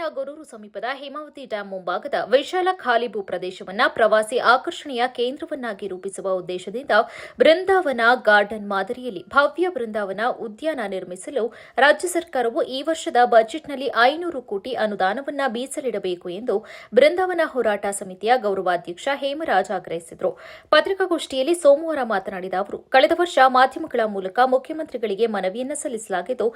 ತಾಲೂಕಿನ ಗೊರೂರು ಸಮೀಪದ ಹೇಮಾವತಿ ಡ್ಯಾಂ ಮುಂಭಾಗದ ವಿಶಾಲ ಖಾಲಿ ಭೂ ಪ್ರದೇಶವನ್ನು ಪ್ರವಾಸಿ ಆಕರ್ಷಣೆಯ ಕೇಂದ್ರವನ್ನಾಗಿ ರೂಪಿಸುವ ಉದ್ದೇಶದಿಂದ ಬೃಂದಾವನ ಗಾರ್ಡನ್ ಮಾದರಿಯಲ್ಲಿ ಭವ್ಯ ಬೃಂದಾವನ ಉದ್ಯಾನ ನಿರ್ಮಿಸಲು ರಾಜ್ಯ ಸರ್ಕಾರವು ಈ ವರ್ಷದ ಬಜೆಟ್ನಲ್ಲಿ 500 ಕೋಟಿ ಅನುದಾನವನ್ನು ಮೀಸಲಿಡಬೇಕು ಎಂದು ಬೃಂದಾವನ ಹೋರಾಟ ಸಮಿತಿಯ ಗೌರವಾಧ್ಯಕ್ಷ ಹೇಮರಾಜ್ ಆಗ್ರಹಿಸಿದರು. ಪತ್ರಿಕಾಗೋಷ್ಠಿಯಲ್ಲಿ ಸೋಮವಾರ ಮಾತನಾಡಿದ ಅವರು, ಕಳೆದ ವರ್ಷ ಮಾಧ್ಯಮಗಳ ಮೂಲಕ ಮುಖ್ಯಮಂತ್ರಿಗಳಿಗೆ ಮನವಿಯನ್ನು ಸಲ್ಲಿಸಲಾಗಿದ್ದು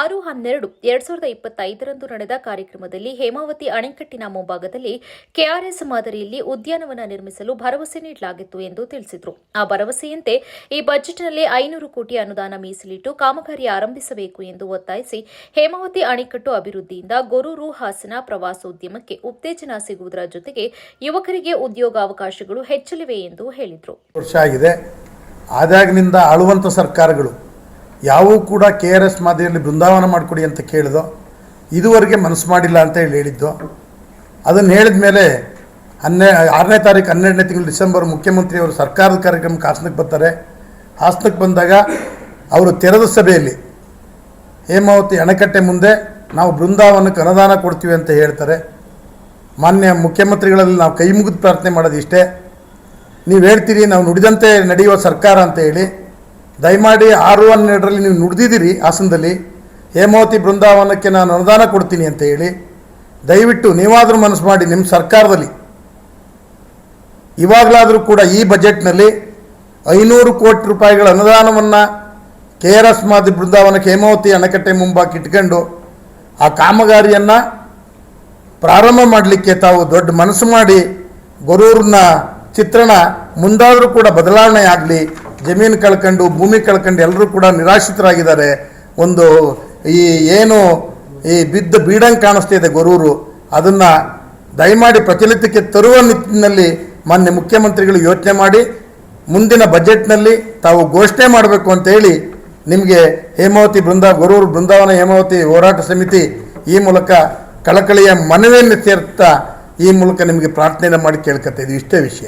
6/12/2025 ನಡೆದ ಕಾರ್ಯಕ್ರಮದಲ್ಲಿ ಹೇಮಾವತಿ ಅಣೆಕಟ್ಟಿನ ಮುಂಭಾಗದಲ್ಲಿ ಕೆಆರ್ಎಸ್ ಮಾದರಿಯಲ್ಲಿ ಉದ್ಯಾನವನ ನಿರ್ಮಿಸಲು ಭರವಸೆ ನೀಡಲಾಗಿತ್ತು ಎಂದು ತಿಳಿಸಿದರು. ಆ ಭರವಸೆಯಂತೆ ಈ ಬಜೆಟ್ನಲ್ಲಿ 500 ಕೋಟಿ ಅನುದಾನ ಮೀಸಲಿಟ್ಟು ಕಾಮಗಾರಿ ಆರಂಭಿಸಬೇಕು ಎಂದು ಒತ್ತಾಯಿಸಿ ಹೇಮಾವತಿ ಅಣೆಕಟ್ಟು ಅಭಿವೃದ್ಧಿಯಿಂದ ಗೊರೂರು ಹಾಸನ ಪ್ರವಾಸೋದ್ಯಮಕ್ಕೆ ಉತ್ತೇಜನ ಸಿಗುವುದರ ಜೊತೆಗೆ ಯುವಕರಿಗೆ ಉದ್ಯೋಗಾವಕಾಶಗಳು ಹೆಚ್ಚಲಿವೆ ಎಂದು ಹೇಳಿದರು. ಆದಾಗಿನಿಂದ ಆಳುವಂಥ ಸರ್ಕಾರಗಳು ಯಾವೂ ಕೂಡ ಕೆಆರ್ಎಸ್ ಮಾದರಿಯಲ್ಲಿ ಬೃಂದಾವನ ಮಾಡಿಕೊಡಿ ಅಂತ ಕೇಳಿದೋ ಇದುವರೆಗೆ ಮನಸ್ಸು ಮಾಡಿಲ್ಲ ಅಂತ ಹೇಳಿದ್ದು. ಅದನ್ನು ಹೇಳಿದ ಮೇಲೆ 6ನೇ ತಾರೀಕು 12ನೇ ತಿಂಗಳು ಡಿಸೆಂಬರ್ ಮುಖ್ಯಮಂತ್ರಿಯವರು ಸರ್ಕಾರದ ಕಾರ್ಯಕ್ರಮಕ್ಕೆ ಹಾಸನಕ್ಕೆ ಬರ್ತಾರೆ. ಹಾಸನಕ್ಕೆ ಬಂದಾಗ ಅವರು ತೆರೆದ ಸಭೆಯಲ್ಲಿ ಹೇಮಾವತಿ ಅಣೆಕಟ್ಟೆ ಮುಂದೆ ನಾವು ಬೃಂದಾವನಕ್ಕೆ ಅನುದಾನ ಕೊಡ್ತೀವಿ ಅಂತ ಹೇಳ್ತಾರೆ. ಮಾನ್ಯ ಮುಖ್ಯಮಂತ್ರಿಗಳಲ್ಲಿ ನಾವು ಕೈ ಮುಗಿದು ಪ್ರಾರ್ಥನೆ ಮಾಡೋದು ಇಷ್ಟೇ, ನೀವು ಹೇಳ್ತೀರಿ ನಾವು ನುಡಿದಂತೆ ನಡೆಯುವ ಸರ್ಕಾರ ಅಂತ ಹೇಳಿ, ದಯಮಾಡಿ 6/12 ನೀವು ನುಡಿದಿದ್ದೀರಿ ಹಾಸನದಲ್ಲಿ ಹೇಮಾವತಿ ಬೃಂದಾವನಕ್ಕೆ ನಾನು ಅನುದಾನ ಕೊಡ್ತೀನಿ ಅಂತ ಹೇಳಿ, ದಯವಿಟ್ಟು ನೀವಾದರೂ ಮನಸ್ಸು ಮಾಡಿ ನಿಮ್ಮ ಸರ್ಕಾರದಲ್ಲಿ ಇವಾಗಲಾದರೂ ಕೂಡ ಈ ಬಜೆಟ್ನಲ್ಲಿ 500 ಕೋಟಿ ರೂಪಾಯಿಗಳ ಅನುದಾನವನ್ನು ಕೆಆರ್ಎಸ್ ಮಾದರಿ ಬೃಂದಾವನಕ್ಕೆ ಹೇಮಾವತಿ ಅಣೆಕಟ್ಟೆ ಮುಂಭಾಗ ಇಟ್ಕೊಂಡು ಆ ಕಾಮಗಾರಿಯನ್ನು ಪ್ರಾರಂಭ ಮಾಡಲಿಕ್ಕೆ ತಾವು ದೊಡ್ಡ ಮನಸ್ಸು ಮಾಡಿ ಗೊರೂರಿನ ಚಿತ್ರಣ ಮುಂದಾದರೂ ಕೂಡ ಬದಲಾವಣೆ ಆಗಲಿ. ಜಮೀನು ಕಳ್ಕೊಂಡು ಭೂಮಿ ಕಳ್ಕೊಂಡು ಎಲ್ಲರೂ ಕೂಡ ನಿರಾಶ್ರಿತರಾಗಿದ್ದಾರೆ. ಒಂದು ಈ ಬಿದ್ದ ಬೀಡಂಗೆ ಕಾಣಿಸ್ತಾ ಗೊರೂರು, ಅದನ್ನು ದಯಮಾಡಿ ಪ್ರಚಲಿತಕ್ಕೆ ತರುವ ನಿಟ್ಟಿನಲ್ಲಿ ಮಾನ್ಯ ಮುಖ್ಯಮಂತ್ರಿಗಳು ಯೋಚನೆ ಮಾಡಿ ಮುಂದಿನ ಬಜೆಟ್ನಲ್ಲಿ ತಾವು ಘೋಷಣೆ ಮಾಡಬೇಕು ಅಂತ ಹೇಳಿ ನಿಮಗೆ ಹೇಮಾವತಿ ಗೊರೂರು ಬೃಂದಾವನ ಹೇಮಾವತಿ ಹೋರಾಟ ಸಮಿತಿ ಈ ಮೂಲಕ ಕಳಕಳಿಯ ಮನವಿಯನ್ನು ಸೇರ್ತಾ ಈ ಮೂಲಕ ನಿಮಗೆ ಪ್ರಾರ್ಥನೆ ಮಾಡಿ ಕೇಳ್ಕೊತಾ ಇದ್ದೀವಿ. ಇಷ್ಟೇ ವಿಷಯ.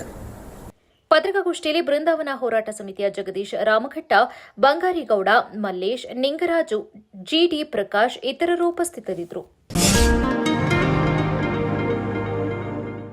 ಪತ್ರಿಕಾಗೋಷ್ಠಿಯಲ್ಲಿ ಬೃಂದಾವನ ಹೋರಾಟ ಸಮಿತಿಯ ಜಗದೀಶ್, ರಾಮಘಟ್ಟ, ಬಂಗಾರಿಗೌಡ, ಮಲ್ಲೇಶ್, ನಿಂಗರಾಜು, ಜಿಡಿ ಪ್ರಕಾಶ್ ಇತರರು ಉಪಸ್ಥಿತರಿದ್ದರು.